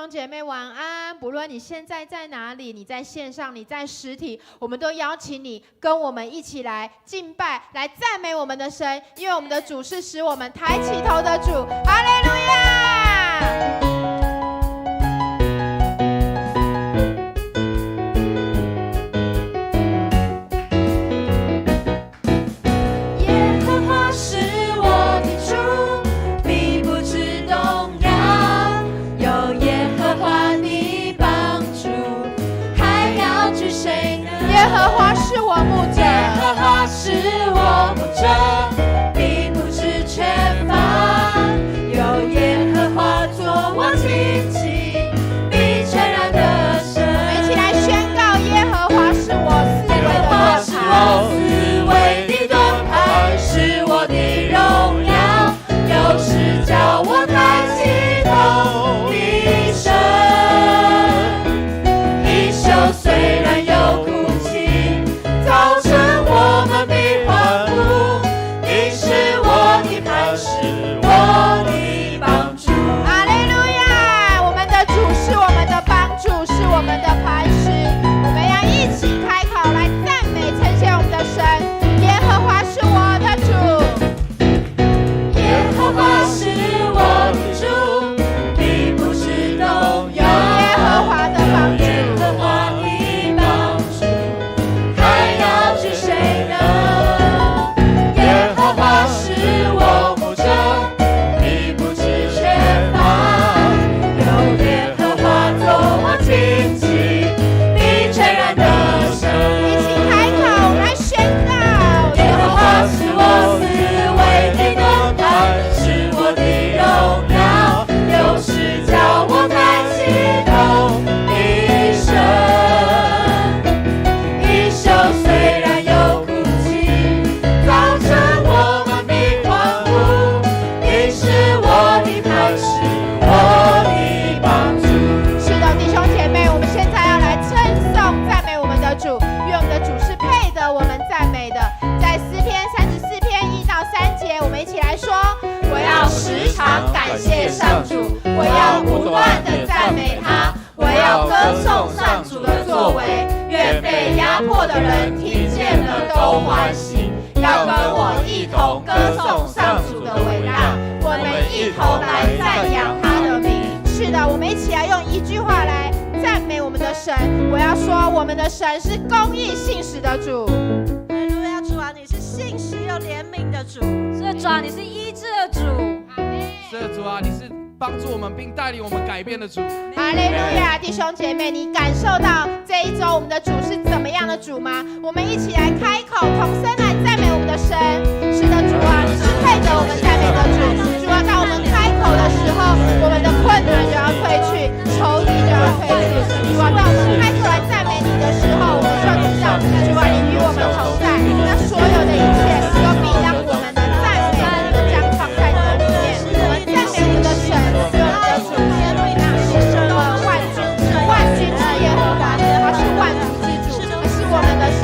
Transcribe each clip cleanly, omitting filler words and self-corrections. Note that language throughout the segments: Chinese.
兄姐妹晚安。不论你现在在哪里，你在线上，你在实体，我们都邀请你跟我们一起来敬拜，来赞美我们的神，因为我们的主是使我们抬起头的主。哈利路亚！耶和华是我牧者，耶和华是我牧者，并不致缺乏。有耶和华做我荆棘，必全然得胜。我们一起来宣告：耶和华是我四围的盾牌，是我的荣耀，有时叫我抬起头一生。一宿虽然有苦，早晨我们必欢呼，你是我的磐石，我的帮助。哈利路亚！我们的主是我们的帮助，是我们的磐石。我们要一起开口来赞美、称谢我们的神。耶和华是我的主，耶和华是我的主，必不致动摇。耶和华的帮助。感谢上主，我要不断地赞美他，我要歌颂上主的作为，愿被压迫的人听见了都欢喜，要跟我一同歌颂上主的伟大，我们一同来赞扬他的名。是的，我们一起来用一句话来赞美我们的神。我要说，我们的神是公义信实的主。哈利路亚，主啊，你是信实又怜悯的主，是主啊，你是医治的主。是的，主啊，你是帮助我们并带领我们改变的主。哈利路亚，弟兄姐妹，你感受到这一周我们的主是怎么样的主吗？我们一起来开口同声来赞美我们的神。是的，主啊，你是配得我们赞美的主。主啊，当我们开口的时候，我们的困难就要退去，仇敌就要退去。主啊，当我们开口来赞美你的时候，我们就知道，主啊，你与我们同在，那所有的一切都必让我们的赞美能将放在你的里面。我们赞美我们的神，是我们的主，是万军之耶和华，他是万主之主，是我们的神。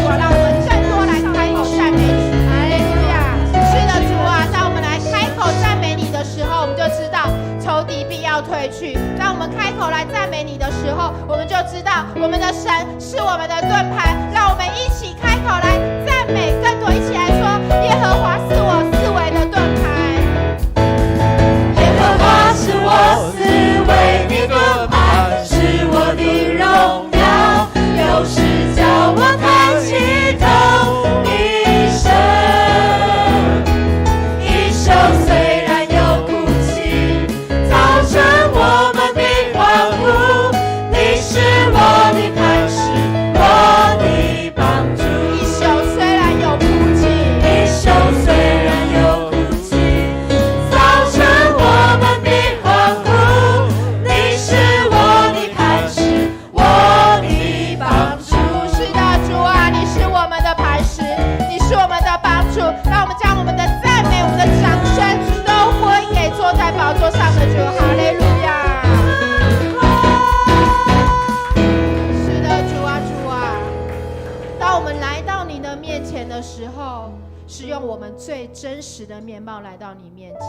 主啊，让我们更多来开口赞美你。哈利路亚！是的，主啊，当我们来开口赞美你的时候，我们就知道仇敌必要退去。当我们开口来赞美你的时候，我们就知道我们的神是我们的盾牌。让我们一起开口来赞美，更多一起来说：耶和华是我四围的盾牌。耶和华是我四围的盾牌，是我的荣耀，有时叫我抬起头一生。一宿虽然有哭泣，早晨我们必欢呼，你是我的磐石，我的帮助。一宿虽然有哭泣，一宿虽然有哭泣，早晨我们必欢呼，你是我的磐石，我的帮助。是的，主啊，你是我们的磐石，你是我们的帮助。让我们将我们的赞美、我们的掌声都归给坐在宝座上的主。哈利路亚！是的，主啊，主啊，当我们来到你的面前的时候，是用我们最真实的面貌来到你面前。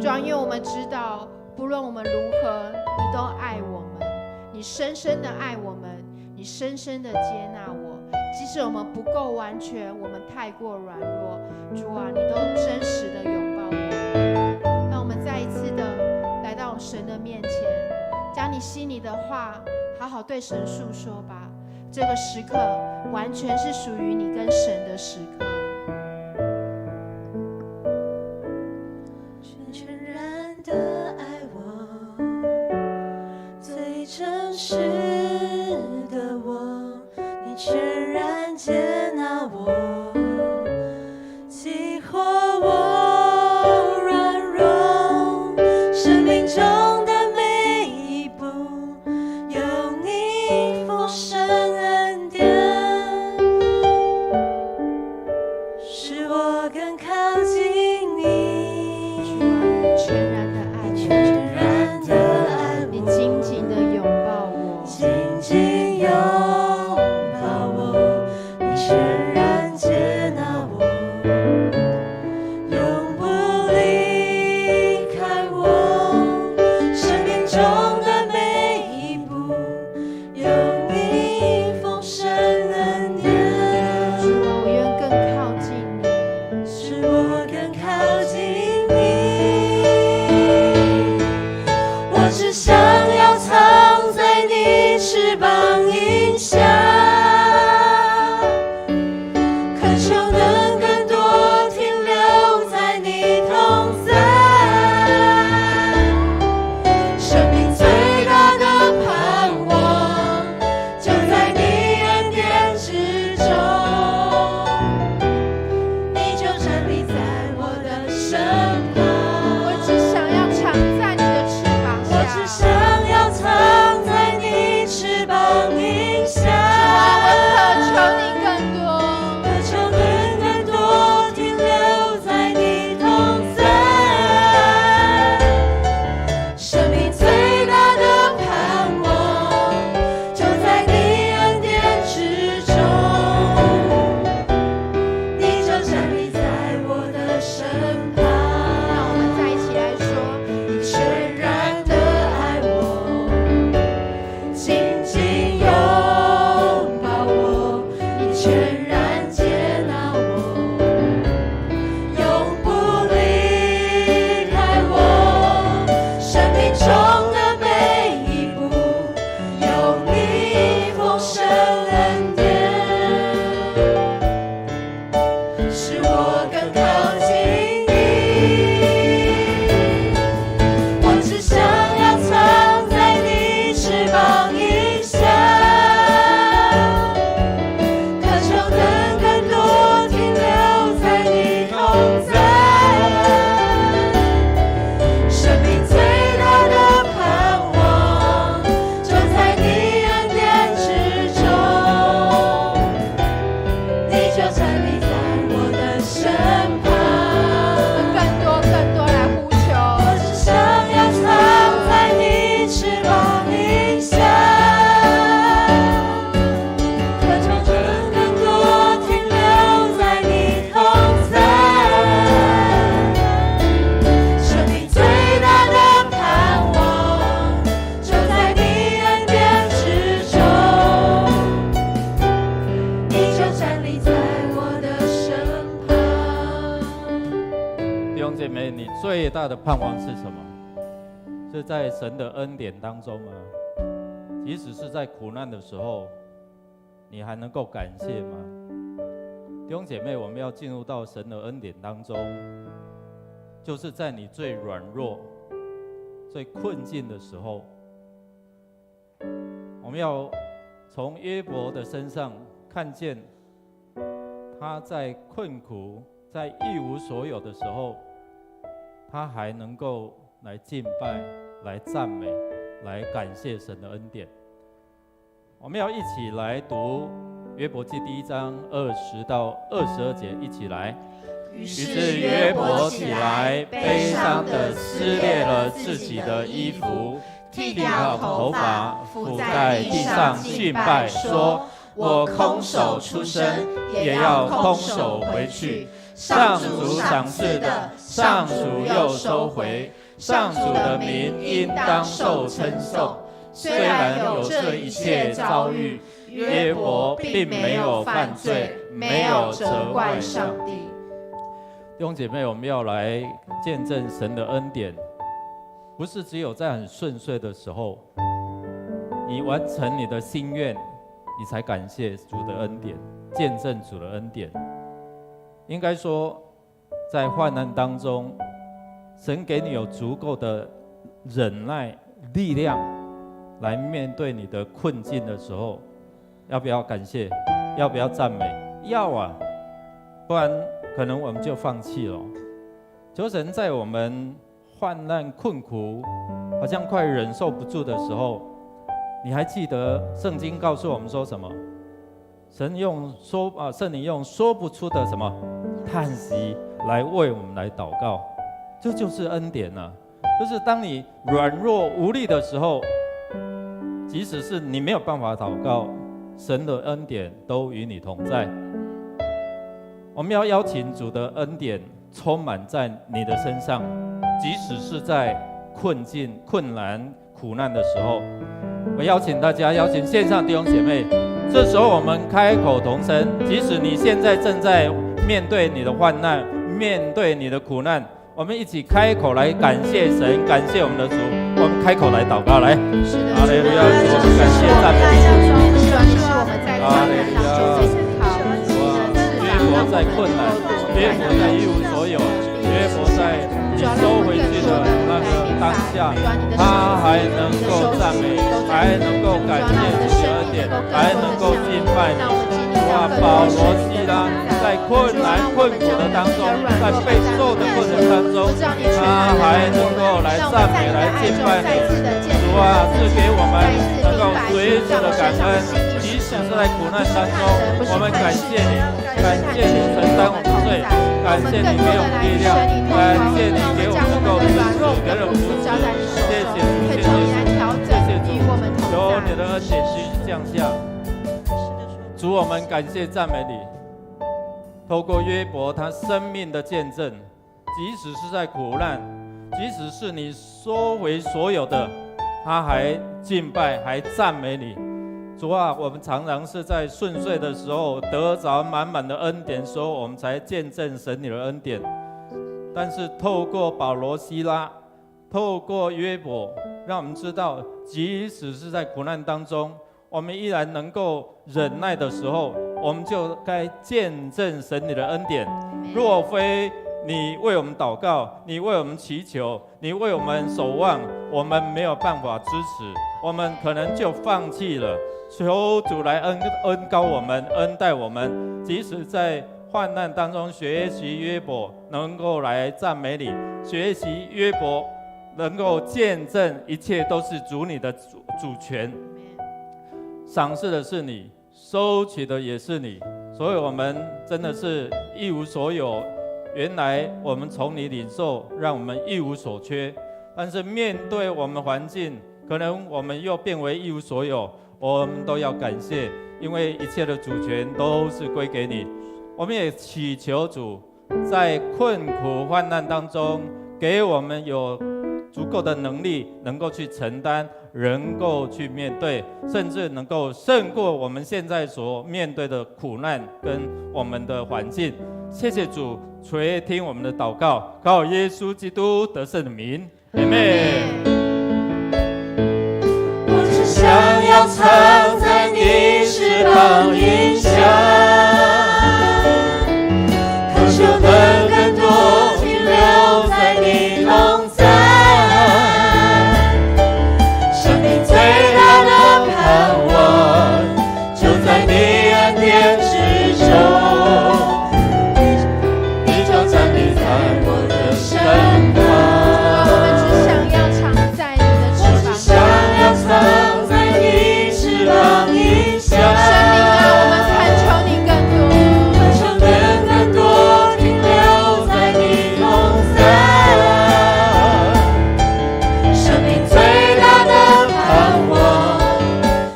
主啊，因为我们知道不论我们如何，你都爱我们，你深深的爱我们，你深深的接纳我。即使我们不够完全，我们太过软弱，主啊，你都真实的拥抱我们。让我们再一次的来到神的面前，将你心里的话好好对神诉说吧。这个时刻完全是属于你跟神的时刻。全然的爱我，最真实的我，你全然接纳我，激活我软弱，生命中的每一步有你丰盛恩典，使我更靠近你。全然的爱我，全然的爱你我，紧紧的拥抱我，紧紧拥抱我，你全然接纳我，永不离开我，生命中的每一步有你丰盛恩典，主啊，我愿更靠近你。使我更靠近你。我只想要藏在你翅膀荫下，恳求能更多停留在你同在，生命最大的盼望就在你恩典之中，你就站立在我的身旁。我只想要藏在你的翅膀下，我只想要藏在你翅膀荫下，我渴求你更多。渴求能更多停留在你同在，生命最大的盼望就在你恩典之中，你就站立在我的身旁。让我们再一起来说，你全然的爱我，紧紧拥抱我，你全然接纳我，永不离开我，生命中的每一步有你丰盛恩典，使我更靠近你。我只想要藏在你翅膀荫下，渴求能更多停留在你同在，生命最大的盼望就在你恩典之中，你就站立在我的身旁。更多来呼求。我只想要藏在你翅膀荫下，渴求能更多停留在你同在，生命最大的盼望就在你恩典之中，你就站立在我的身旁。弟兄姐妹，你最大的盼望是什么？是在神的恩典当中吗？即使是在苦难的时候，你还能够感谢吗？弟兄姐妹，我们要进入到神的恩典当中，就是在你最软弱、最困境的时候，我们要从约伯的身上看见他在困苦、在一无所有的时候，他还能够来敬拜、来赞美、来感谢神的恩典。我们要一起来读约伯记第1章20到22节，一起来。于是约伯起来，悲伤地撕裂了自己的衣服，剃掉头发，伏在地上敬拜，说：我空手出生，也要空手回去。上主赏赐的，上主又收回。上主的名应当受称颂。虽然有这一切遭遇，约伯并没有犯罪，没有责怪上帝。弟兄姐妹，我们要来见证神的恩典，不是只有在很顺遂的时候，你完成你的心愿，你才感谢主的恩典，见证主的恩典。应该说，在患难当中，神给你有足够的忍耐力量，来面对你的困境的时候，要不要感谢？要不要赞美？要啊，不然可能我们就放弃了。求神在我们患难困苦，好像快忍受不住的时候，你还记得圣经告诉我们说什么？圣灵用说不出的什么叹息来为我们来祷告，这就是恩典啊！就是当你软弱无力的时候，即使是你没有办法祷告，神的恩典都与你同在。我们要邀请主的恩典充满在你的身上，即使是在困境、困难、苦难的时候。我邀请大家，邀请线上弟兄姐妹，这时候我们开口同声，即使你现在正在面对你的患难，面对你的苦难，我们一起开口来感谢神，感谢我们的主。我们开口来祷告，来，哈利路亚，主，我们感谢赞美你。哈利路亚，约伯在困难，约伯在一无所有，约伯在你收回去的那个当下，他还能够赞美，还能够感谢你的恩典，还能够敬拜你。哇，保罗西拉在困难困苦的当中，在被受的过程当中，他还能够来赞美，来敬拜你。主啊，赐给我们能够随时的感恩，即使是在苦难当中，我们感谢你，感谢你承担我们的罪，感谢你给我们力量，感谢你给我们能够支持，给我们扶持。谢谢主，谢谢主，谢谢主，有你的恩典继续降下。主，我们感谢赞美你。透过约伯他生命的见证，即使是在苦难，即使是你收回所有的，他还敬拜，还赞美你。主啊，我们常常是在顺遂的时候得着满满的恩典，所以我们才见证神你的恩典。但是透过保罗西拉，透过约伯，让我们知道，即使是在苦难当中，我们依然能够忍耐的时候，我们就该见证神你的恩典。若非你为我们祷告，你为我们祈求，你为我们守望，我们没有办法支持，我们可能就放弃了。求主来恩膏我们，恩待我们，即使在患难当中学习约伯，能够来赞美你，学习约伯，能够见证一切都是主你的主权。赏赐的是你，收取的也是你，所以我们真的是一无所有。原来我们从你领受，让我们一无所缺。但是面对我们环境，可能我们又变为一无所有，我们都要感谢，因为一切的主权都是归给你。我们也祈求主，在困苦患难当中，给我们有足够的能力，能够去承担，能够去面对，甚至能够胜过我们现在所面对的苦难跟我们的环境。谢谢主垂听我们的祷告，靠耶稣基督得胜的名，阿们。我只想要藏在你翅膀荫下，渴求能更多停留在你同在。生命最大的盼望，就在你恩典之中。你就站立在我的身旁。我们只想要藏在你的翅膀下，藏在你翅膀荫下。生命啊，我们恳求你更多，恳求能更多停留在你同在。生命最大的盼望，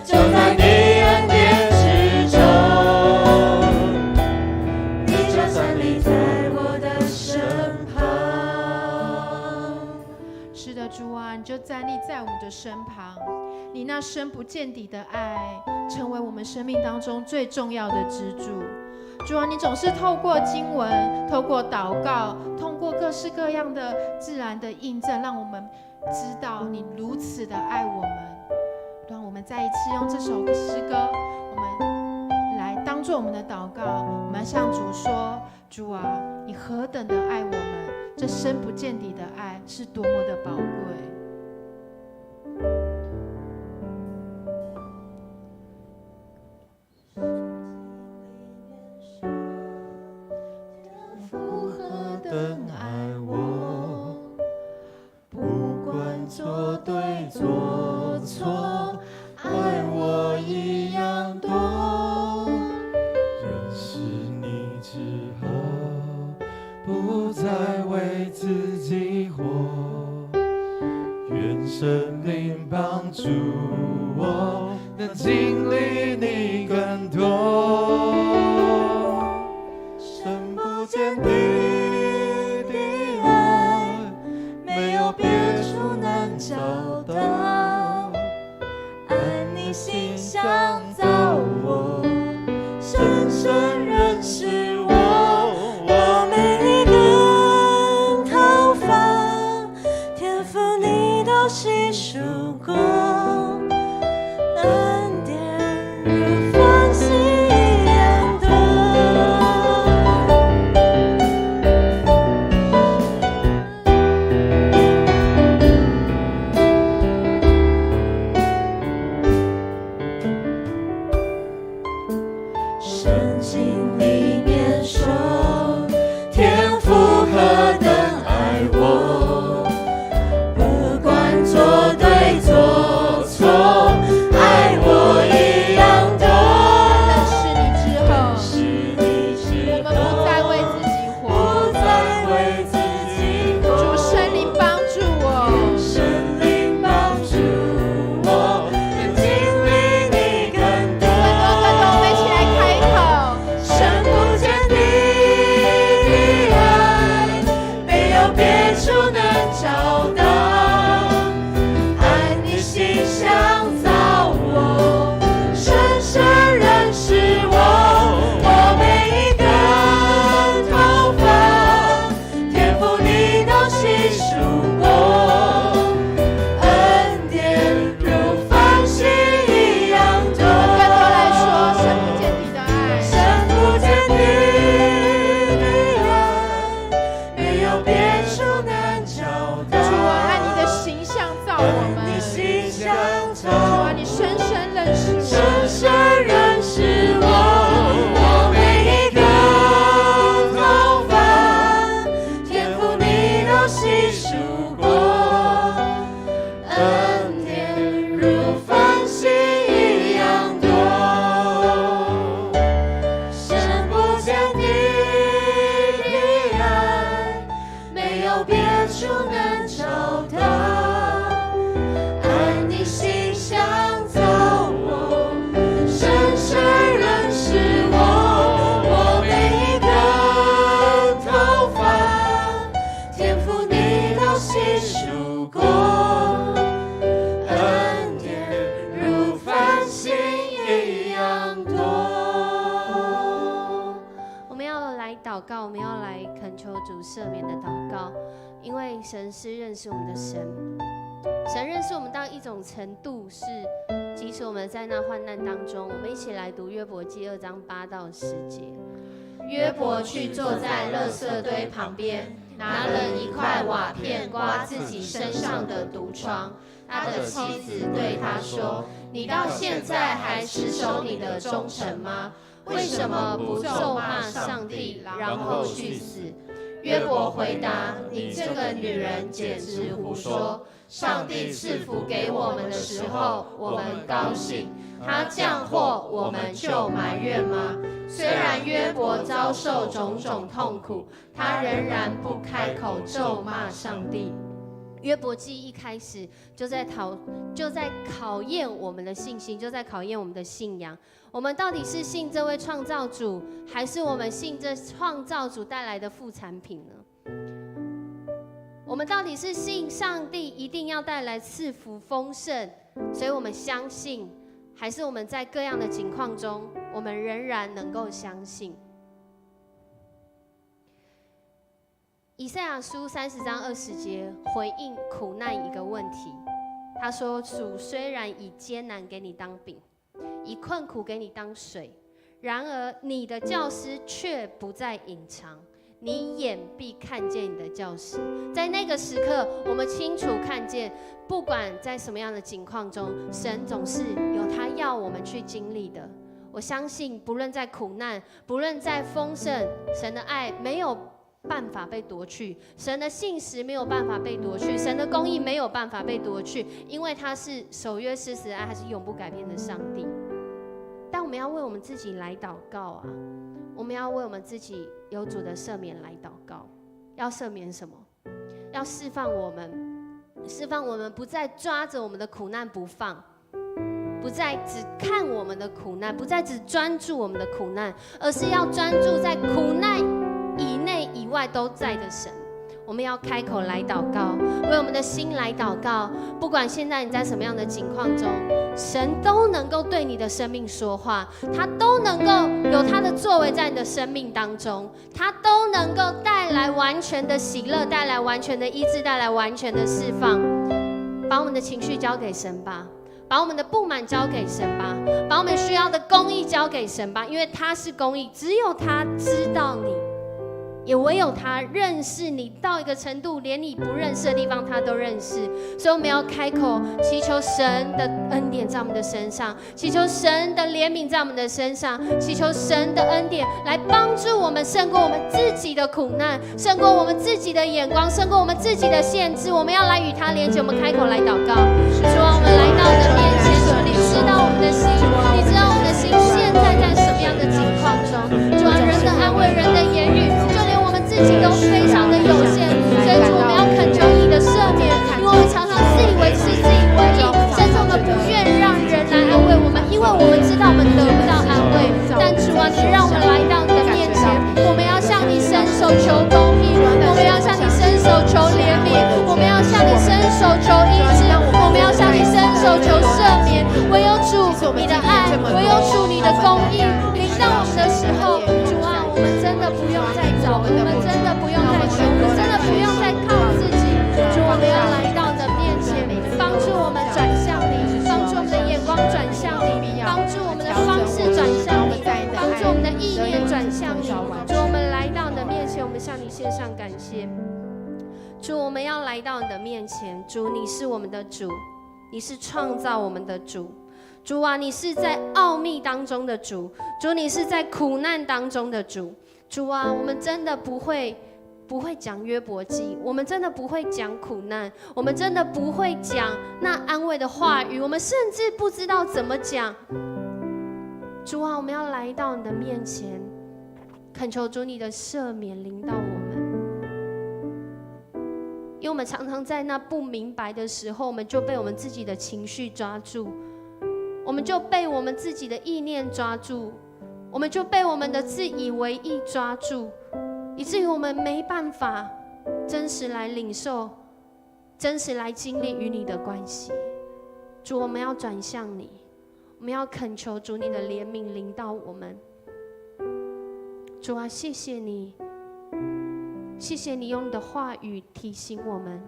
就在你恩典之中。你就站立在我的身旁。啊，你就站立在我们的身旁，你那深不见底的爱，成为我们生命当中最重要的支柱。主啊，你总是透过经文、透过祷告、通过各式各样的自然的印证，让我们知道你如此的爱我们。让我们再一次用这首诗歌，我们来当作我们的祷告。我们要向主说：主啊，你何等的爱我们，这深不见底的爱是多么的宝贵。父何等爱我，不管做对做错，爱我一样多。认识你之后，不再为自己活，愿生命帮助我，能经历你更多。深不见底的爱，没有别处能找到。按你形象造我，深深认识我。我每一根头发，天赋你都细数过。恩典如繁星一样多。圣经里面说，天父何等爱我，不管做对做错，爱我一样多。认识你之后，我们不再为自己活，不再为自己活。主圣灵帮助我，圣灵帮助我，能经历你更多。我们一起来开口。深不见底的爱，没有别处能找到。按你形象造我，深深认识我。我每一根头发，天赋你都细数过。恩典如繁星一样多。更多来说，深不见底的爱，深不见底的爱，没有别处能找到。主啊，按你的形象造我按你们。形象造主啊，你深深认识我。深深认识我。我每一根头发，天赋你都细数过。恩典如繁星一样多。深不见底的爱，没有别处能找到。按你形象造我，深深认识我。我每一根头发，天赋你都细数过。恩典如繁星一样多。我们要来祷告，我们要来恳求主赦免的祷告，因为神是认识我们的神，神认识我们到一种程度是，即使我们在那患难当中，我们一起来读约伯记2章8到10节。约伯去坐在垃圾堆旁边，拿了一块瓦片刮自己身上的毒疮。他的妻子对他说：“你到现在还持守你的忠诚吗？为什么不咒骂上帝，然后去死？”约伯回答：“你这个女人简直胡说！上帝赐福给我们的时候，我们高兴；他降祸，我们就埋怨吗？”虽然约伯遭受种种痛苦，他仍然不开口咒骂上帝。约伯记一开始就在考验我们的信心，就在考验我们的信仰。我们到底是信这位创造主，还是我们信这创造主带来的副产品呢？我我们到底是信上帝一定要带来赐福丰盛，所以我们相信，还是我们在各样的情况中，我们仍然能够相信？以赛亚书30章20节回应苦难一个问题，他说：主虽然以艰难给你当饼，以困苦给你当水，然而你的教师却不再隐藏，你眼必看见你的教师。在那个时刻，我们清楚看见，不管在什么样的情况中，神总是有他要我们去经历的。我相信，不论在苦难，不论在丰盛，神的爱没有办法被夺去，神的信实没有办法被夺去，神的公义没有办法被夺去，因为他是守约施慈爱，他是永不改变的上帝。但我们要为我们自己来祷告啊！我们要为我们自己有主的赦免来祷告。要赦免什么？要释放我们不再抓着我们的苦难不放，不再只看我们的苦难，不再只专注我们的苦难，而是要专注在苦难以内以外都在的神。我们要开口来祷告，为我们的心来祷告。不管现在你在什么样的情况中，神都能够对你的生命说话，他都能够有他的作为在你的生命当中，他都能够带来完全的喜乐，带来完全的医治，带来完全的释放。把我们的情绪交给神吧，把我们的不满交给神吧，把我们需要的公义交给神吧，因为他是公义，只有他知道你，也唯有他认识你到一个程度，连你不认识的地方他都认识。所以我们要开口祈求神的恩典在我们的身上，祈求神的怜悯在我们的身上，祈求神的恩典来帮助我们胜过我们自己的苦难，胜过我们自己的眼光，胜过我们自己的限制。我们要来与他连接，我们开口来祷告。主啊，我们来到你的面前，主，你知道我们的心，你知道我们的心现在在什么样的情况中。主啊，人的安慰，人的言语，自己都非常的有限，所以主，我们要恳求你的赦免，因为我们常常自以为是，自以为义，甚至我们不愿让人来安慰我们，因为我们知道我们得不到安慰。但主啊，你让我们来到你的面前，我们要向你伸手求公义，我们要向你伸手求怜悯，我们要向你伸手求医治，我们要向你伸手求赦免。唯有主你的爱，唯有主你的公义临到我们的时候，主啊，我们真的不用再找，我们真的不用再求，我们真的不用再靠自己。主，我们要来到你的面前，帮助我们转向你，帮助我们的眼光转向你，帮助我们的方式转向你，帮助我们的意念转向你。主，我们来到你的面前，我们向你献上感谢。主，我们要来到你的面前，主，你是我们的主，你是创造我们的主。主啊，你是在奥秘当中的主，主，你是在苦难当中的主。主啊，我们真的不会讲约伯记，我们真的不会讲苦难，我们真的不会讲那安慰的话语，我们甚至不知道怎么讲。主啊，我们要来到你的面前，恳求主你的赦免临到我们，因为我们常常在那不明白的时候，我们就被我们自己的情绪抓住，我们就被我们自己的意念抓住，我们就被我们的自以为意抓住，以至于我们没办法真实来领受，真实来经历与你的关系。主，我们要转向你，我们要恳求主你的怜悯临到我们。主啊，谢谢你，谢谢你用你的话语提醒我们，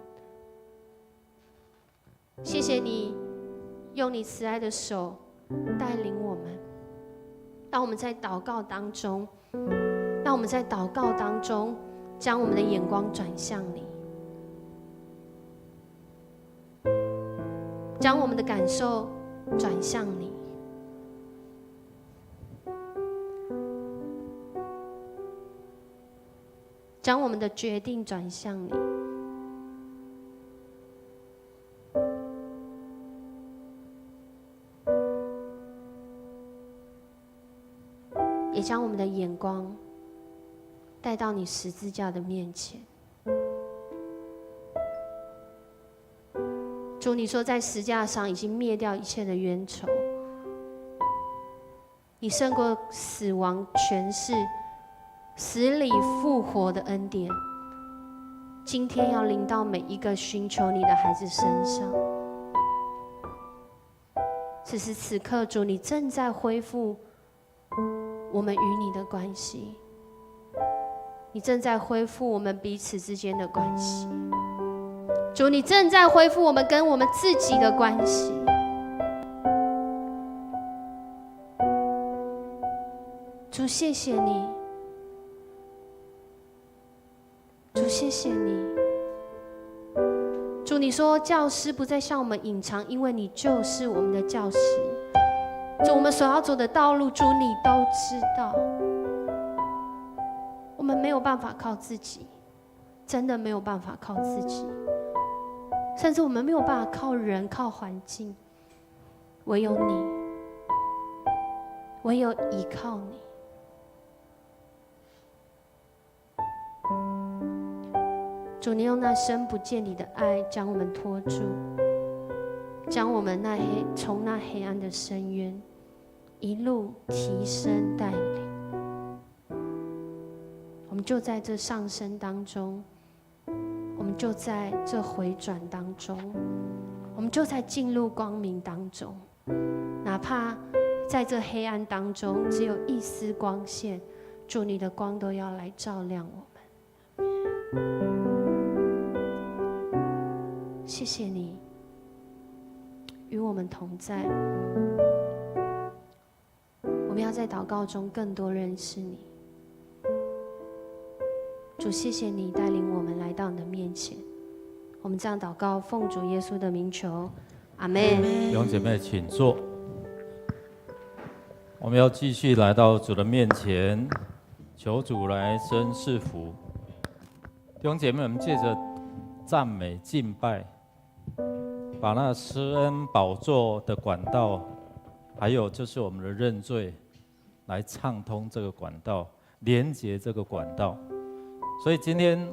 谢谢你用你慈爱的手带领我们。让我们在祷告当中，将我们的眼光转向你，将我们的感受转向你，将我们的决定转向你。也将我们的眼光带到你十字架的面前。主，你说在十字架上已经灭掉一切的冤仇，你胜过死亡权势，死里复活的恩典，今天要临到每一个寻求你的孩子身上。此时此刻，主，你正在恢复我们与你的关系，你正在恢复我们彼此之间的关系。主，你正在恢复我们跟我们自己的关系。主，谢谢你。主，谢谢你。主，你说教师不再向我们隐藏，因为你就是我们的教师。主，我们所要走的道路，主你都知道。我们没有办法靠自己，真的没有办法靠自己，甚至我们没有办法靠人、靠环境，唯有你，唯有依靠你。主，你用那深不见底的爱将我们拖住，将我们从那黑暗的深渊一路提升带领。我们就在这上升当中，我们就在这回转当中，我们就在进入光明当中。哪怕在这黑暗当中只有一丝光线，主，你的光都要来照亮我们。谢谢你与我们同在，我们要在祷告中更多认识你。主，谢谢你带领我们来到你的面前，我们这样祷告，奉主耶稣的名求，阿们。弟兄姐妹请坐，我们要继续来到主的面前，求主来施赐福。弟兄姐妹，我们借着赞美敬拜，把那施恩宝座的管道，还有就是我们的认罪，来畅通这个管道，连接这个管道。所以今天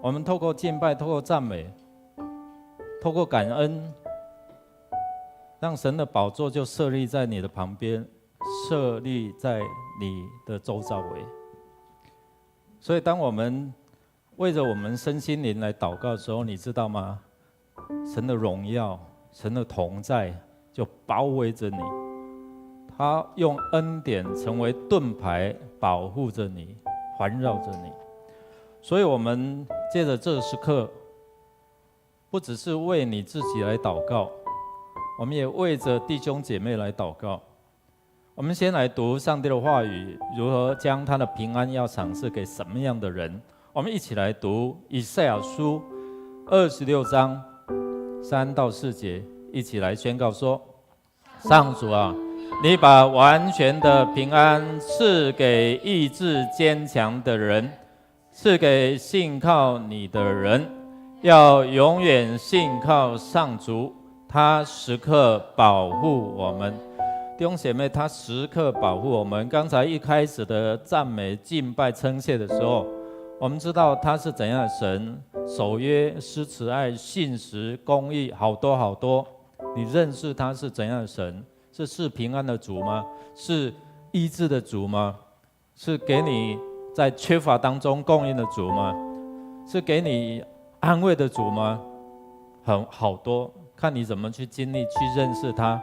我们透过敬拜，透过赞美，透过感恩，让神的宝座就设立在你的旁边，设立在你的周遭围。所以当我们为着我们身心灵来祷告的时候，你知道吗？神的荣耀，神的同在就包围着你，他用恩典成为盾牌，保护着你，环绕着你。所以我们借着这个时刻，不只是为你自己来祷告，我们也为着弟兄姐妹来祷告。我们先来读上帝的话语，如何将他的平安要赏赐给什么样的人。我们一起来读以赛亚书26章3到4节，一起来宣告说：上主啊，你把完全的平安赐给意志坚强的人，赐给信靠你的人。要永远信靠上主，他时刻保护我们。弟兄姐妹，他时刻保护我们。刚才一开始的赞美敬拜称谢的时候，我们知道他是怎样的神，守约施慈爱信实公义，好多好多。你认识他是怎样的神？是平安的主吗？是医治的主吗？是给你在缺乏当中供应的主吗？是给你安慰的主吗？好多，看你怎么去经历去认识他。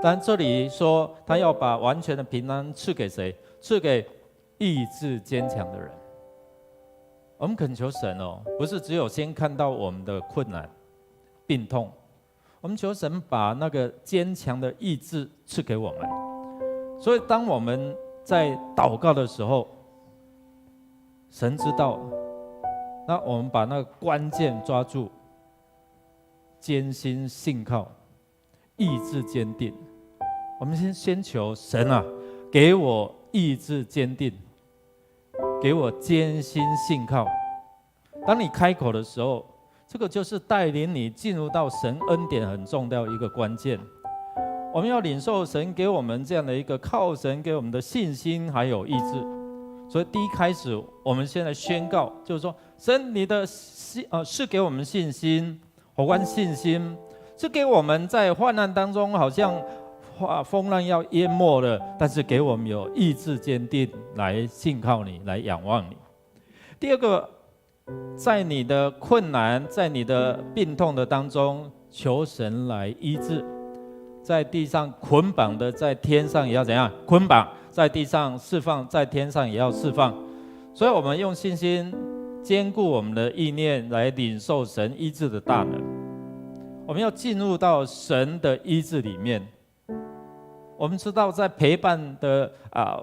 但这里说他要把完全的平安赐给谁？赐给意志坚强的人。我们恳求神哦，不是只有先看到我们的困难病痛，我们求神把那个坚强的意志赐给我们。所以当我们在祷告的时候，神知道，那我们把那个关键抓住，艰辛信靠，意志坚定。我们先求神啊，给我意志坚定，给我艰辛信靠。当你开口的时候，这个就是带领你进入到神恩典很重要的一个关键。我们要领受神给我们这样的一个靠神给我们的信心还有意志。所以第一开始，我们现在宣告，就是说，神你的是给我们信心，有关信心，是给我们在患难当中好像风浪要淹没了，但是给我们有意志坚定来信靠你，来仰望你。第二个在你的困难，在你的病痛的当中，求神来医治。在地上捆绑的，在天上也要怎样捆绑？在地上释放，在天上也要释放。所以我们用信心坚固我们的意念，来领受神医治的大能。我们要进入到神的医治里面。我们知道，在陪伴的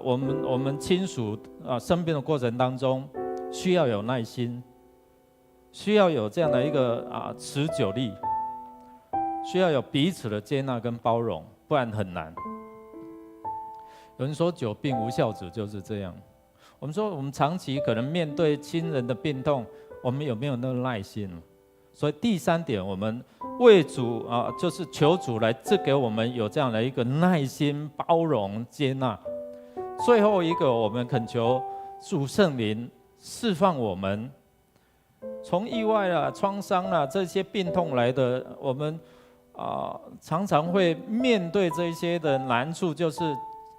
我们亲属生病的过程当中，需要有耐心，需要有这样的一个持久力，需要有彼此的接纳跟包容，不然很难。有人说久病无孝子就是这样。我们说我们长期可能面对亲人的病痛，我们有没有那个耐心？所以第三点，我们为主就是求主来赐给我们有这样的一个耐心、包容、接纳。最后一个，我们恳求主圣灵释放我们，从意外创伤这些病痛来的，我们常常会面对这些的难处，就是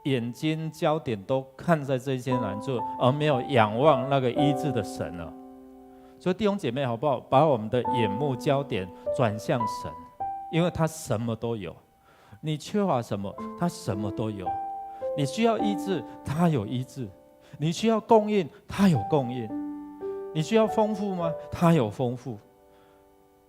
眼睛焦点都看在这些难处，而没有仰望那个医治的神了。所以弟兄姐妹，好不好？把我们的眼目焦点转向神，因为他什么都有。你缺乏什么，他什么都有。你需要医治，他有医治；你需要供应，他有供应；你需要丰富吗？他有丰富。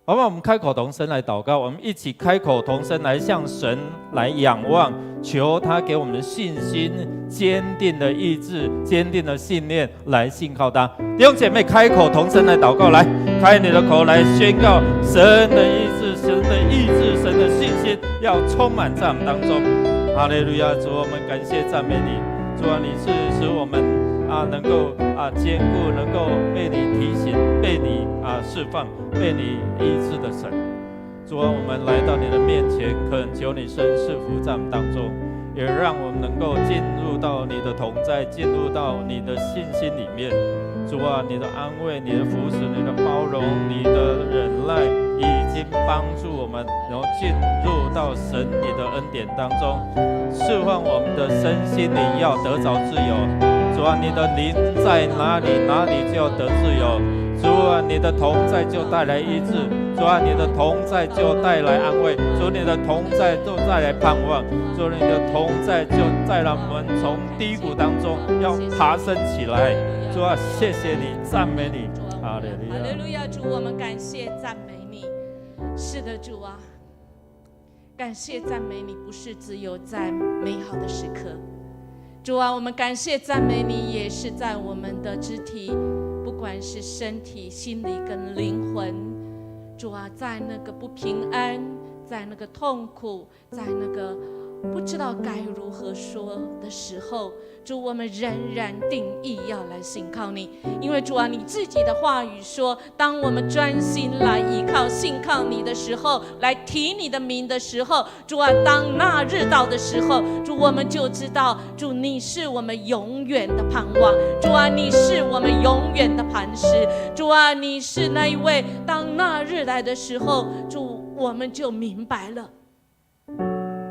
好不好？我们开口同声来祷告，我们一起开口同声来向神来仰望，求他给我们的信心、坚定的意志、坚定的信念来信靠他。弟兄姐妹，开口同声来祷告，来开你的口来宣告神的医治、神的意志、神的信心要充满在我们当中。哈利路亚！主，我们感谢赞美你。主啊，你是使我们能够坚固，能够被你提醒，被你释放，被你医治的神。主啊，我们来到你的面前，恳求你伸赐福在我们当中，也让我们能够进入到你的同在，进入到你的信心里面。主啊，你的安慰，你的扶持，你的包容，你的忍耐，已经帮助我们，然后进入到神你的恩典当中，释放我们的身心灵要得着自由。主啊，你的灵在哪里，哪里就要得自由。主啊，你的同在就带来医治。主啊，你的同在就带来安慰。主，你的同在就带来盼望。主，你的同在就带让我们从低谷当中要爬升起来。主啊，谢谢你，赞美你。哈利路亚！哈利路亚！主，我们感谢赞美你。是的，主啊，感谢赞美你，不是只有在美好的时刻。主啊，我们感谢赞美你，也是在我们的肢体，不管是身体、心理跟灵魂。主啊，在那个不平安，在那个痛苦，在那个不知道该如何说的时候，主，我们仍然定义要来信靠你，因为主啊，你自己的话语说，当我们专心来依靠、信靠你的时候，来提你的名的时候，主啊，当那日到的时候，主，我们就知道，主，你是我们永远的盼望，主啊，你是我们永远的磐石，主啊，你是那一位，当那日来的时候，主，我们就明白了。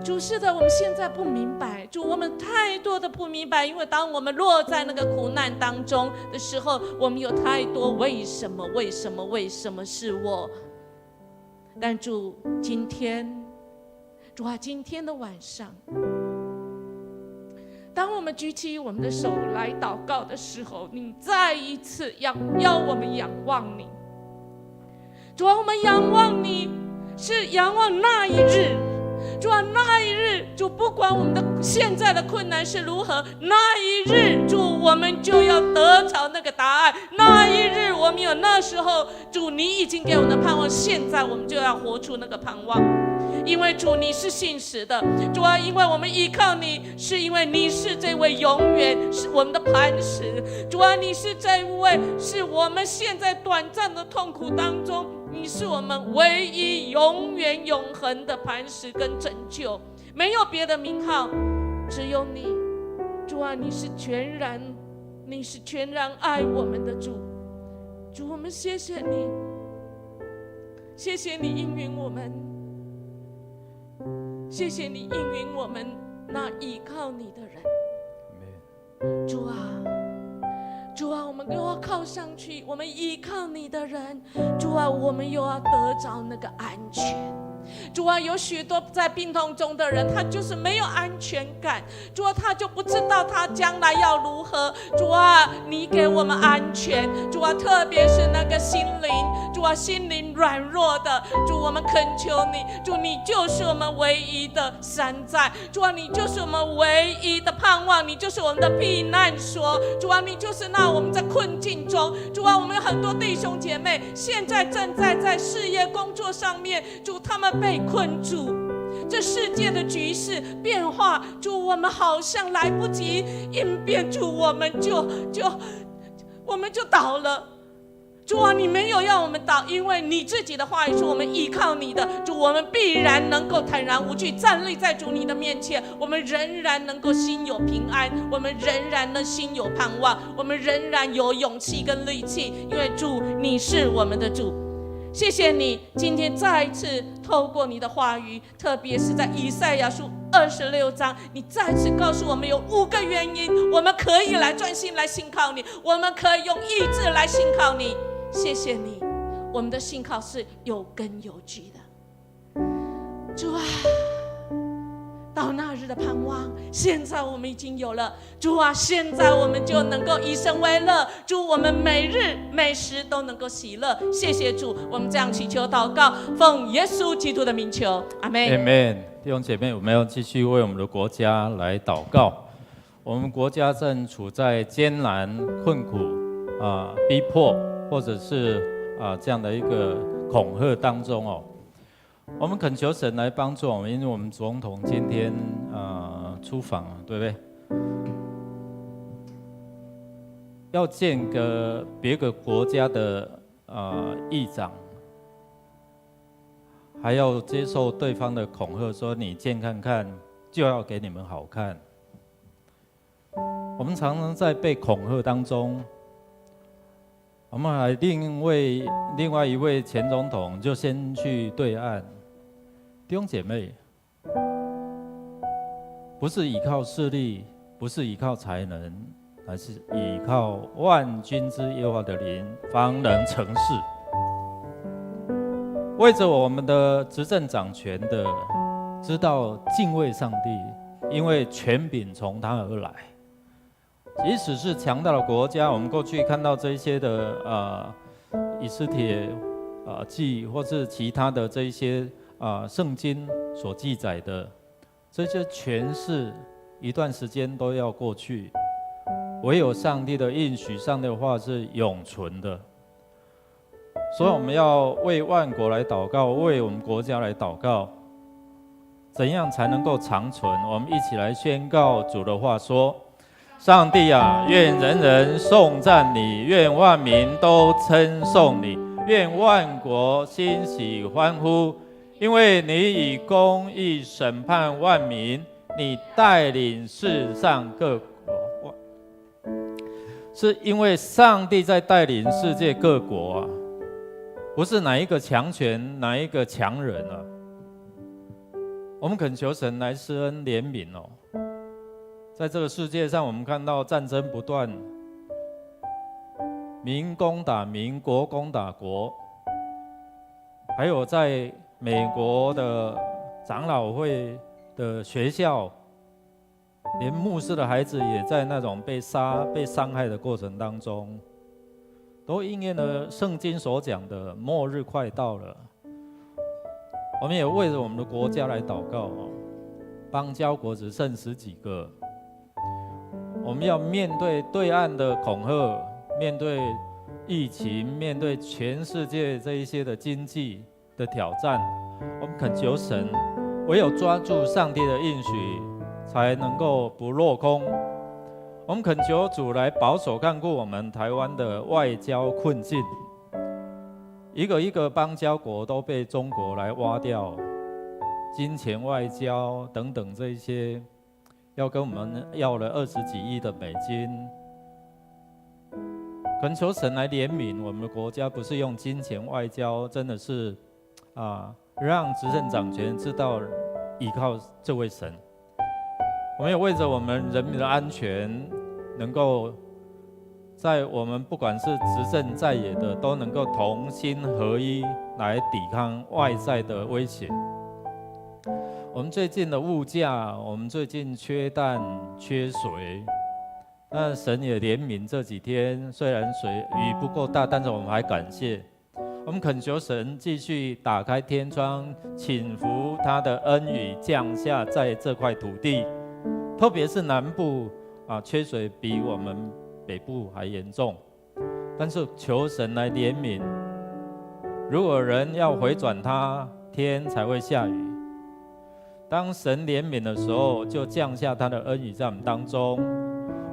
主，是的，我们现在不明白，主，我们太多的不明白，因为当我们落在那个苦难当中的时候，我们有太多为什么是我。但主，今天，主啊，今天的晚上，当我们举起我们的手来祷告的时候，你再一次要我们仰望你。主啊，我们仰望你，是仰望那一日。主啊，那一日，主，不管我们的现在的困难是如何，那一日，主，我们就要得着那个答案。那一日，我们有那时候，主，你已经给我们的盼望，现在我们就要活出那个盼望。因为主，你是信实的，主啊，因为我们依靠你，是因为你是这位永远是我们的磐石。主啊，你是这位，是我们现在短暂的痛苦当中，你是我们唯一永远永恒的磐石跟拯救，没有别的名号，只有你。主啊，你是全然爱我们的主。主，我们谢谢你，谢谢你应允我们，谢谢你应允我们那依靠你的人。主啊，主啊，我们又要靠上去，我们依靠你的人，主啊，我们又要得着那个安全。主啊，有许多在病痛中的人，他就是没有安全感。主啊，他就不知道他将来要如何。主啊，你给我们安全。主啊，特别是那个心灵，主啊，心灵软弱的，主，我们恳求你，主，你就是我们唯一的山寨。主啊，你就是我们唯一的盼望，你就是我们的避难所。主啊，你就是那我们在困境中。主啊，我们有很多弟兄姐妹现在正在事业工作上面，主，他们被困住，这世界的局势变化，主，我们好像来不及应变，主，我们就倒了。主啊，你没有要我们倒，因为你自己的话语说，我们依靠你的，主，我们必然能够坦然无惧站立在主你的面前，我们仍然能够心有平安，我们仍然能心有盼望，我们仍然有勇气跟力气，因为主你是我们的主。谢谢你今天再一次透过你的话语，特别是在以赛亚书26章，你再次告诉我们有5个原因，我们可以来专心来信靠你，我们可以用意志来信靠你。谢谢你，我们的信靠是有根有据的。主啊，到那日的盼望，现在我们已经有了。主啊，现在我们就能够以神为乐。主，我们每日每时都能够喜乐。谢谢主，我们这样祈求祷告，奉耶稣基督的名求，阿们。Amen。弟兄姐妹，我们要继续为我们的国家来祷告。我们国家正处在艰难、困苦、逼迫，或者是这样的一个恐吓当中哦。我们恳求神来帮助我们，因为我们总统今天出访，对不对？要见个别个国家的议长，还要接受对方的恐吓，说你见看看就要给你们好看。我们常常在被恐吓当中，我们还另外一位前总统就先去对岸。弟兄姐妹，不是依靠势力，不是依靠才能，而是依靠万军之耶和华的灵，方能成事。为着我们的执政掌权的，知道敬畏上帝，因为权柄从他而来。即使是强大的国家，我们过去看到这些的以斯帖记，或是其他的这一些圣经所记载的这些权势，一段时间都要过去，唯有上帝的应许，上帝的话是永存的。所以我们要为万国来祷告，为我们国家来祷告，怎样才能够长存？我们一起来宣告主的话说：上帝啊，愿人人颂赞你，愿万民都称颂你，愿万国欣喜欢呼，因为你以公义审判万民，你带领世上各国。是因为上帝在带领世界各国不是哪一个强权，哪一个强人我们恳求神来施恩怜悯在这个世界上，我们看到战争不断，民攻打民，国攻打国，还有在美国的长老会的学校，连牧师的孩子也在那种被伤害的过程当中，都应验了圣经所讲的末日快到了。我们也为着我们的国家来祷告邦交国只剩10几个，我们要面对对岸的恐吓，面对疫情，面对全世界这一些的经济的挑战，我们恳求神，唯有抓住上帝的应许，才能够不落空。我们恳求主来保守看顾我们台湾的外交困境，一个邦交国都被中国来挖掉，金钱外交等等这一些，要跟我们要了20几亿的美金。恳求神来怜悯我们的国家，不是用金钱外交，真的是让执政掌权知道依靠这位神。我们也为着我们人民的安全，能够在我们不管是执政在野的，都能够同心合一来抵抗外在的威胁。我们最近的物价，我们最近缺蛋缺水，那神也怜悯这几天，虽然雨不够大，但是我们还感谢。我们恳求神继续打开天窗，请福他的恩雨降下在这块土地，特别是南部缺水比我们北部还严重，但是求神来怜悯。如果人要回转他，天才会下雨。当神怜悯的时候，就降下他的恩雨在我们当中。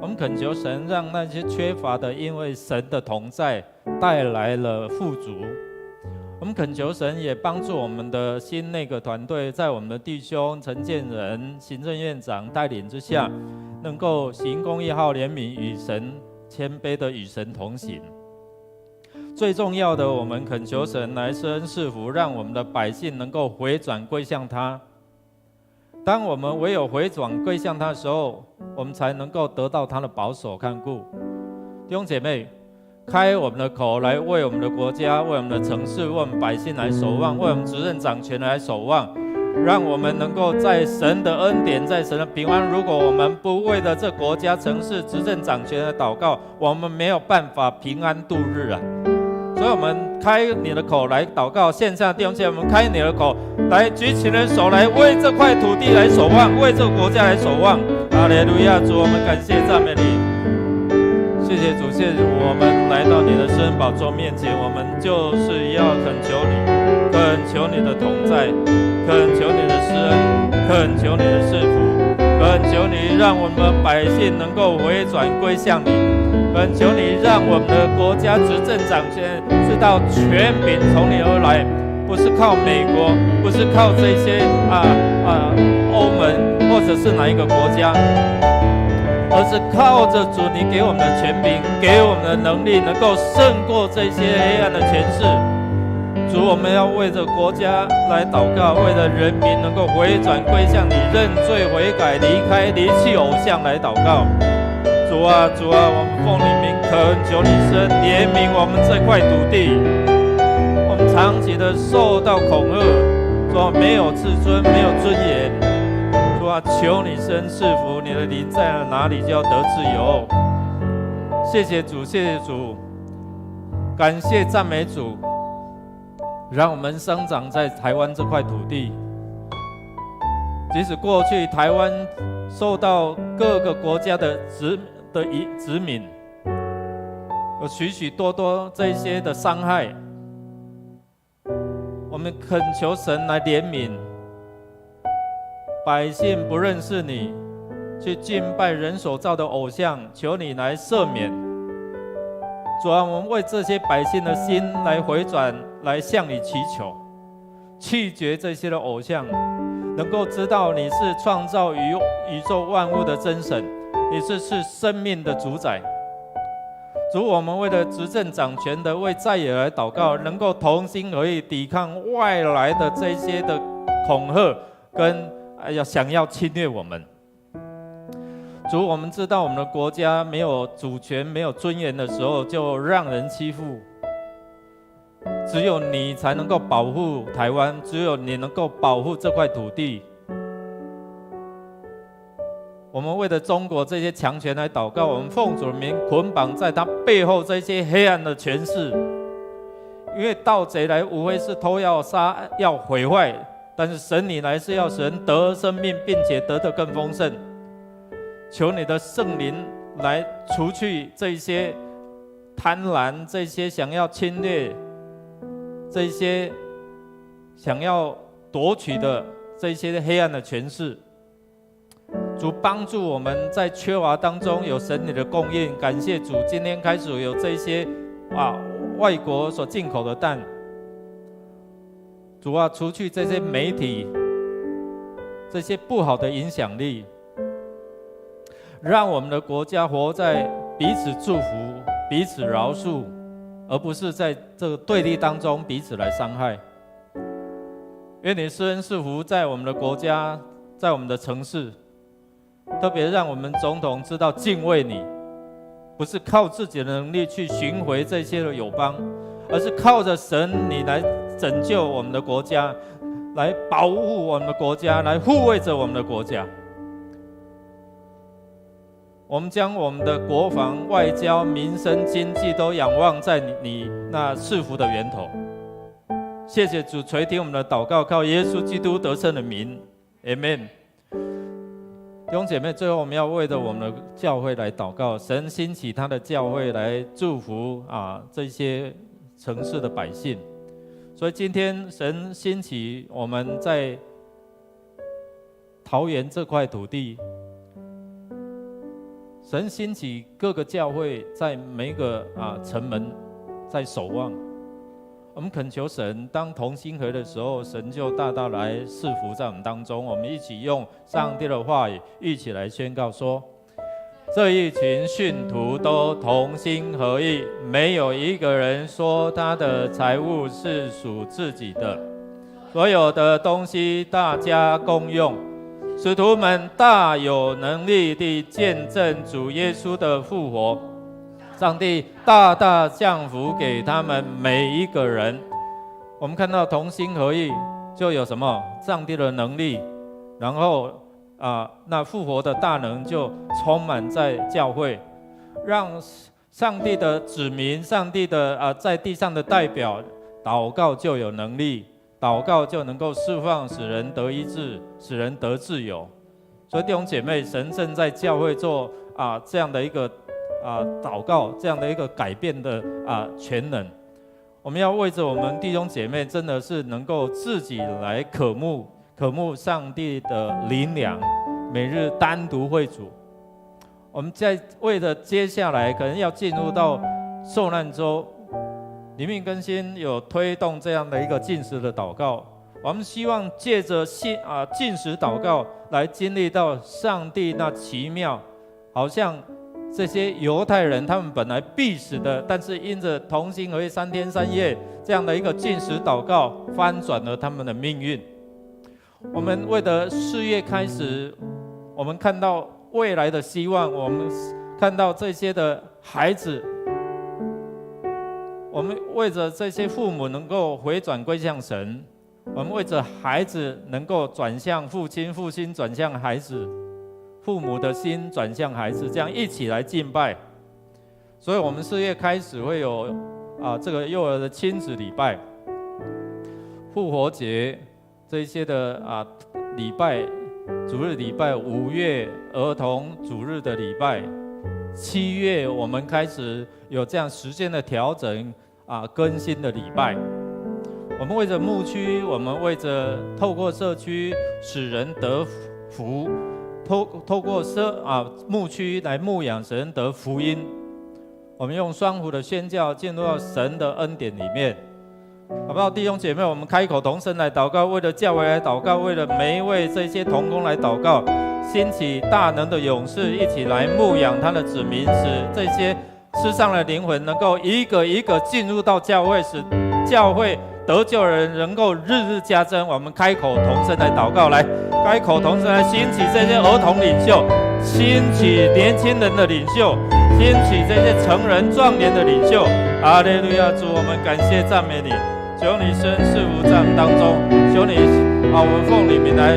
我们恳求神，让那些缺乏的，因为神的同在带来了富足。我们恳求神也帮助我们的新内阁团队，在我们的弟兄陈建仁行政院长带领之下，能够行公义好怜悯，与神谦卑的与神同行。最重要的，我们恳求神来施恩赐福，让我们的百姓能够回转归向他。当我们唯有回转归向他的时候，我们才能够得到他的保守看顾。弟兄姐妹，开我们的口来为我们的国家、为我们的城市、为我们百姓来守望，为我们执政掌权来守望，让我们能够在神的恩典，在神的平安。如果我们不为了这国家、城市、执政掌权来祷告，我们没有办法平安度日啊！所以我们开你的口来祷告，线上弟兄姐妹，我们开你的口来，举起你的手来，为这块土地来守望，为这个国家来守望。哈利路亚！主，我们感谢赞美你，谢谢主，谢谢主。我们来到你的施恩宝座面前，我们就是要恳求你，恳求你的同在，恳求你的施恩，恳求你的赐福，恳求你让我们的百姓能够回转归向你。恳求你让我们的国家执政掌权知道权柄从你而来，不是靠美国，不是靠这些欧盟或者是哪一个国家，而是靠着主你给我们的权柄，给我们的能力，能够胜过这些黑暗的权势。主，我们要为着国家来祷告，为了人民能够回转归向你，认罪悔改，离弃偶像来祷告。主啊，主啊，我们奉你名恳求你施恩怜悯我们这块土地。我们长期的受到恐吓，主啊，没有自尊，没有尊严。主啊，求你施恩赐福，你的灵在了哪里就要得自由。谢谢主，谢谢主，感谢赞美主，让我们生长在台湾这块土地。即使过去台湾受到各个国家的殖民，有许许多多这些的伤害，我们恳求神来怜悯。百姓不认识你，去敬拜人所造的偶像，求你来赦免。主啊，我们为这些百姓的心来回转，来向你祈求，弃绝这些的偶像，能够知道你是创造宇宙万物的真神，你是生命的主宰。主，我们为了执政掌权的，为在野来祷告，能够同心合意抵抗外来的这些的恐吓跟想要侵略我们。主，我们知道我们的国家没有主权、没有尊严的时候，就让人欺负。只有你才能够保护台湾，只有你能够保护这块土地。我们为了中国这些强权来祷告，我们奉主的名捆绑在他背后这些黑暗的权势，因为盗贼来无非是偷要杀要毁坏，但是神你来是要使人得生命，并且得得更丰盛。求你的圣灵来除去这些贪婪，这些想要侵略，这些想要夺取的这些黑暗的权势。主帮助我们在缺乏当中有神你的供应，感谢主，今天开始有这些外国所进口的蛋。主啊，除去这些媒体这些不好的影响力，让我们的国家活在彼此祝福、彼此饶恕，而不是在这个对立当中彼此来伤害。愿你施恩赐福在我们的国家，在我们的城市，特别让我们总统知道敬畏你，不是靠自己的能力去寻回这些的友邦，而是靠着神你来拯救我们的国家，来保护我们的国家，来护卫着我们的国家。我们将我们的国防、外交、民生、经济都仰望在你那赐福的源头。谢谢主垂听我们的祷告，靠耶稣基督得胜的名 ，Amen。弟兄姐妹，最后我们要为着我们的教会来祷告，神兴起他的教会来祝福这些城市的百姓。所以今天神兴起我们在桃园这块土地，神兴起各个教会在每一个城门在守望。我们恳求神，当同心合的时候，神就大大来赐福在我们当中。我们一起用上帝的话语一起来宣告说，这一群信徒都同心合意，没有一个人说他的财物是属自己的，所有的东西大家共用。使徒们大有能力地见证主耶稣的复活，上帝大大降福给他们每一个人。我们看到同心合意就有什么？上帝的能力，然后那复活的大能就充满在教会，让上帝的子民、上帝的在地上的代表祷告就有能力，祷告就能够释放，使人得医治，使人得自由。所以弟兄姐妹，神正在教会做这样的一个祷告，这样的一个改变的全能。我们要为着我们弟兄姐妹，真的是能够自己来渴慕上帝的灵粮，每日单独会主。我们在为着接下来可能要进入到受难周，灵命更新有推动这样的一个禁食的祷告。我们希望借着禁食祷告来经历到上帝那奇妙，好像这些犹太人他们本来必死的，但是因着同心合意3天3夜这样的一个禁食祷告，翻转了他们的命运。我们为了事业开始，我们看到未来的希望，我们看到这些的孩子，我们为着这些父母能够回转归向神，我们为着孩子能够转向父亲，父亲转向孩子，父母的心转向孩子，这样一起来敬拜。所以我们4月开始会有这个幼儿的亲子礼拜，复活节这些的礼拜，主日礼拜，5月儿童主日的礼拜，7月我们开始有这样时间的调整更新的礼拜。我们为着牧区，我们为着透过社区使人得福，透过牧区来牧养使人得福音。我们用双福的宣教进入到神的恩典里面，好不好？弟兄姐妹，我们开口同声来祷告，为了教会来祷告，为了每一位这些同工来祷告，兴起大能的勇士一起来牧养他的子民，使这些世上的灵魂能够一个一个进入到教会，使教会得救的人能够日日加增。我们开口同声来祷告，来开口同声来兴起这些儿童领袖，兴起年轻人的领袖，兴起这些成人壮年的领袖。哈利路亚！主，我们感谢赞美你，求你伸赐福在我们当中，求你我们奉你名来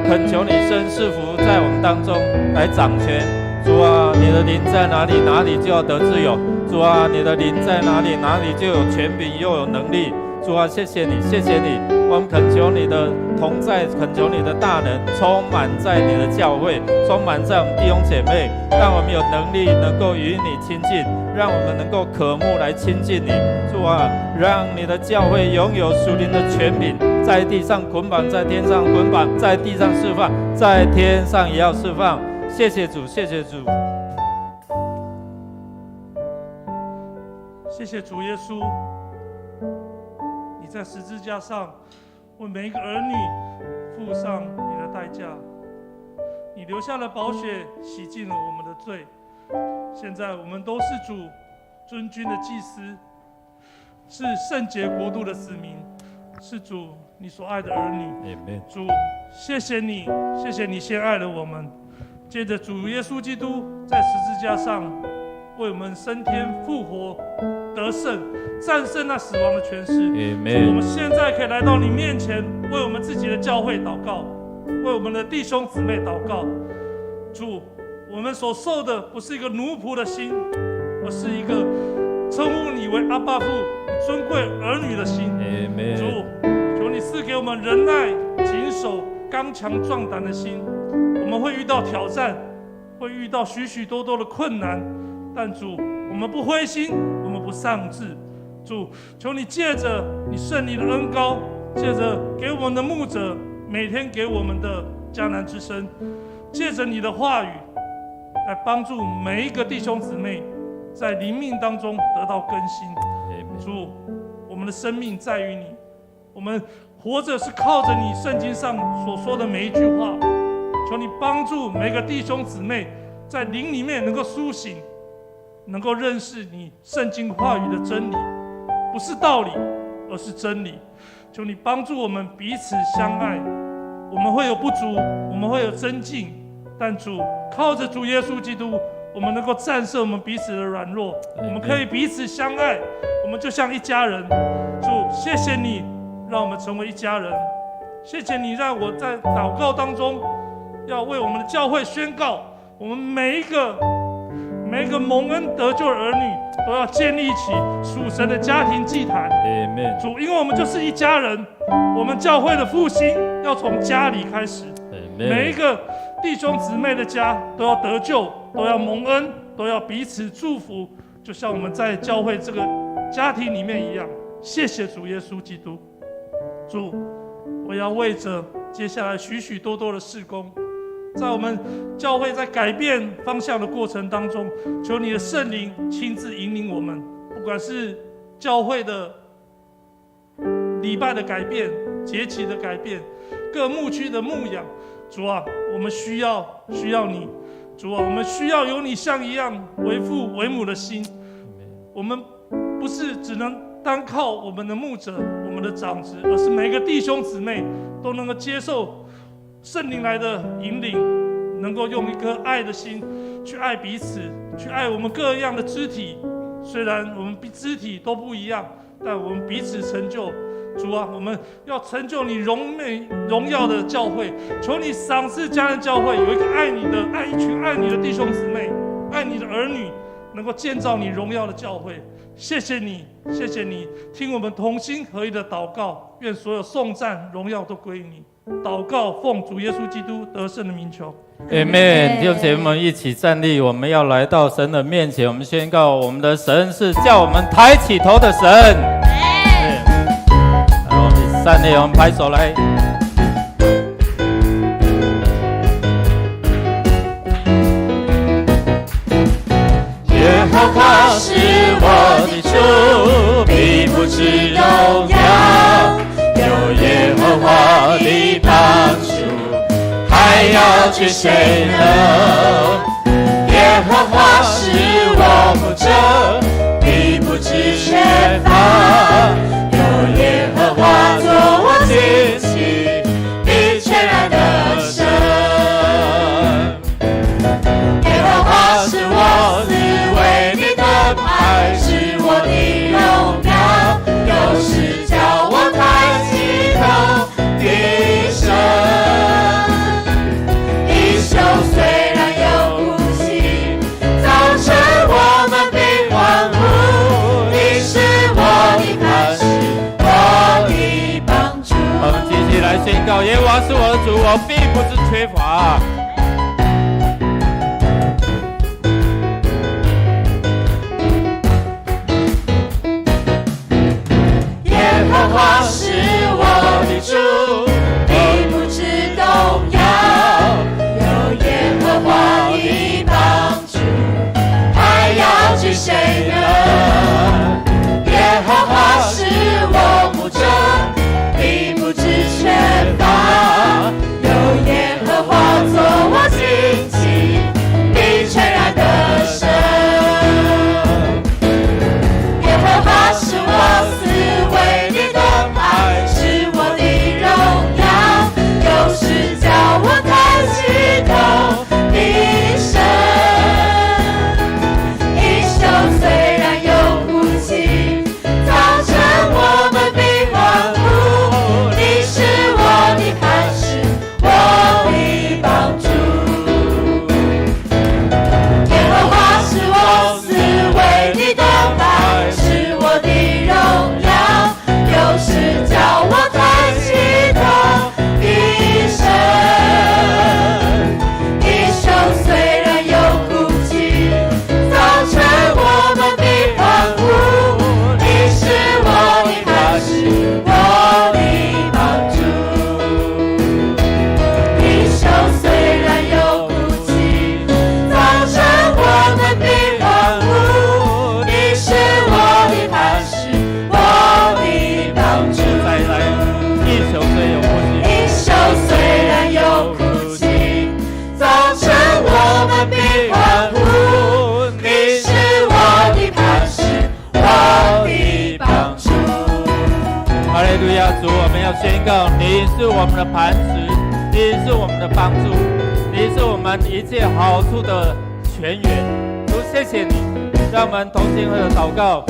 恳求你伸赐福在我们当中来掌权。主啊，你的灵在哪里，哪里就要得自由。主啊，你的灵在哪里，哪里就有权柄又有能力。主啊，谢谢你，谢谢你，我们恳求你的同在，恳求你的大能充满在你的教会，充满在我们弟兄姐妹，让我们有能力能够与你亲近，让我们能够渴慕来亲近你。主啊，让你的教会拥有属灵的权柄，在地上捆绑，在天上捆绑，在地上释放，在天上也要释放。谢谢主，谢谢主，谢谢主耶稣。你在十字架上为每一个儿女付上你的代价，你留下了宝血洗净了我们的罪。现在我们都是主尊君的祭司，是圣洁国度的子民，是主你所爱的儿女。主，谢谢你，谢谢你先爱了我们。借着主耶稣基督在十字架上为我们升天复活得胜，战胜那死亡的权势。Amen 我们现在可以来到你面前，为我们自己的教会祷告，为我们的弟兄姊妹祷告。主，我们所受的不是一个奴仆的心，而是一个称呼你为阿爸父、尊贵儿女的心。Amen 主，求你赐给我们忍耐、谨守、刚强壮胆的心。我们会遇到挑战，会遇到许许多多的困难，但主，我们不灰心，我们不丧志。主，求你借着你圣灵的恩膏，借着给我们的牧者每天给我们的迦南之声，借着你的话语来帮助每一个弟兄姊妹在灵命当中得到更新。主，我们的生命在于你，我们活着是靠着你圣经上所说的每一句话。求你帮助每个弟兄姊妹在灵里面能够苏醒，能够认识你圣经话语的真理，不是道理，而是真理。求你帮助我们彼此相爱。我们会有不足，我们会有增进，但主，靠着主耶稣基督，我们能够战胜我们彼此的软弱，我们可以彼此相爱，我们就像一家人。主，谢谢你让我们成为一家人，谢谢你让我在祷告当中要为我们的教会宣告，我们每一个蒙恩得救的儿女都要建立起属神的家庭祭坛。Amen 主，因为我们就是一家人，我们教会的复兴要从家里开始。每一个弟兄姊妹的家都要得救，都要蒙恩，都要彼此祝福，就像我们在教会这个家庭里面一样。谢谢主耶稣基督。主，我要为着接下来许许多多的事工，在我们教会在改变方向的过程当中，求你的圣灵亲自引领我们，不管是教会的礼拜的改变、节期的改变、各牧区的牧养。主啊，我们需要你。主啊，我们需要有你像一样为父为母的心。我们不是只能单靠我们的牧者、我们的长子，而是每个弟兄姊妹都能够接受圣灵来的引领，能够用一颗爱的心去爱彼此，去爱我们各样的肢体。虽然我们肢体都不一样，但我们彼此成就。主啊，我们要成就你荣耀的教会，求你赏赐迦南教会有一个一群爱你的弟兄姊妹，爱你的儿女，能够建造你荣耀的教会。谢谢你，谢谢你，听我们同心合一的祷告，愿所有颂赞荣耀都归于你。祷告奉主耶稣基督得胜的名求。Amen 弟兄姐妹们一起站立，我们要来到神的面前，我们宣告我们的神是叫我们抬起头的神。站立，我们拍手来。耶和华是我的主，必不致动摇。有耶和华的帮助，还要惧谁呢？耶和华是我牧者，必不致缺乏。有耶和华做我旌旗，必全然得胜。耶和华是我思维的盾牌，是我的荣耀，又是叫我抬起头的神。一宿虽然有哭泣，早晨我们必欢呼。你是我的磐石，我的帮助。我们继续来宣告，耶和华是我的主，我并不是缺乏。耶和华是我的主，必不致动摇。有耶和华的帮助，还要惧谁呢？耶和华是我牧者，必不致缺乏。有耶和华做我旌旗，必全然得胜。耶和华是我思维的盾牌，哈利路亚！主，我们要宣告，你是我们的磐石，你是我们的帮助，你是我们一切好处的泉源。主，谢谢你，让我们同心合的祷告。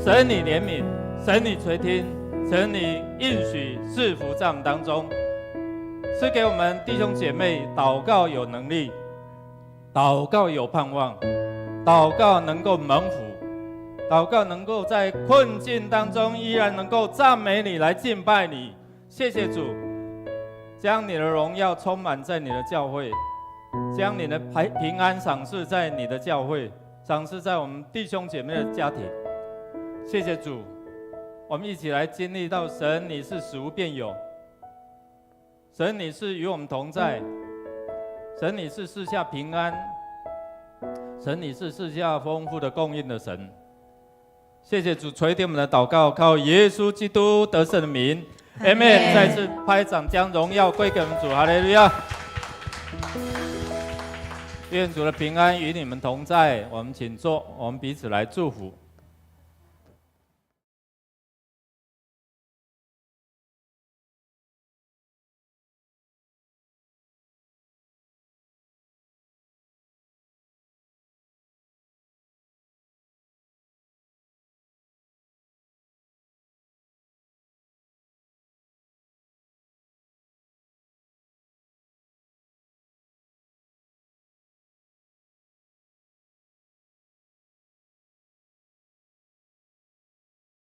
神你怜悯，神你垂听，神你应许赐福在我们当中，赐给我们弟兄姐妹祷告有能力，祷告有盼望，祷告能够蒙福，祷告能够在困境当中依然能够赞美你，来敬拜你。谢谢主，将你的荣耀充满在你的教会，将你的平安赏赐在你的教会，赏赐在我们弟兄姐妹的家庭。谢谢主，我们一起来经历到神你是使无变有，神你是与我们同在，神你是赐下平安，神你是赐下丰富的供应的神。谢谢主垂听我们的祷告，靠耶稣基督得胜的名 ，Amen。再次拍掌，将荣耀归给我们主，哈利路亚。愿主的平安与你们同在。我们请坐，我们彼此来祝福。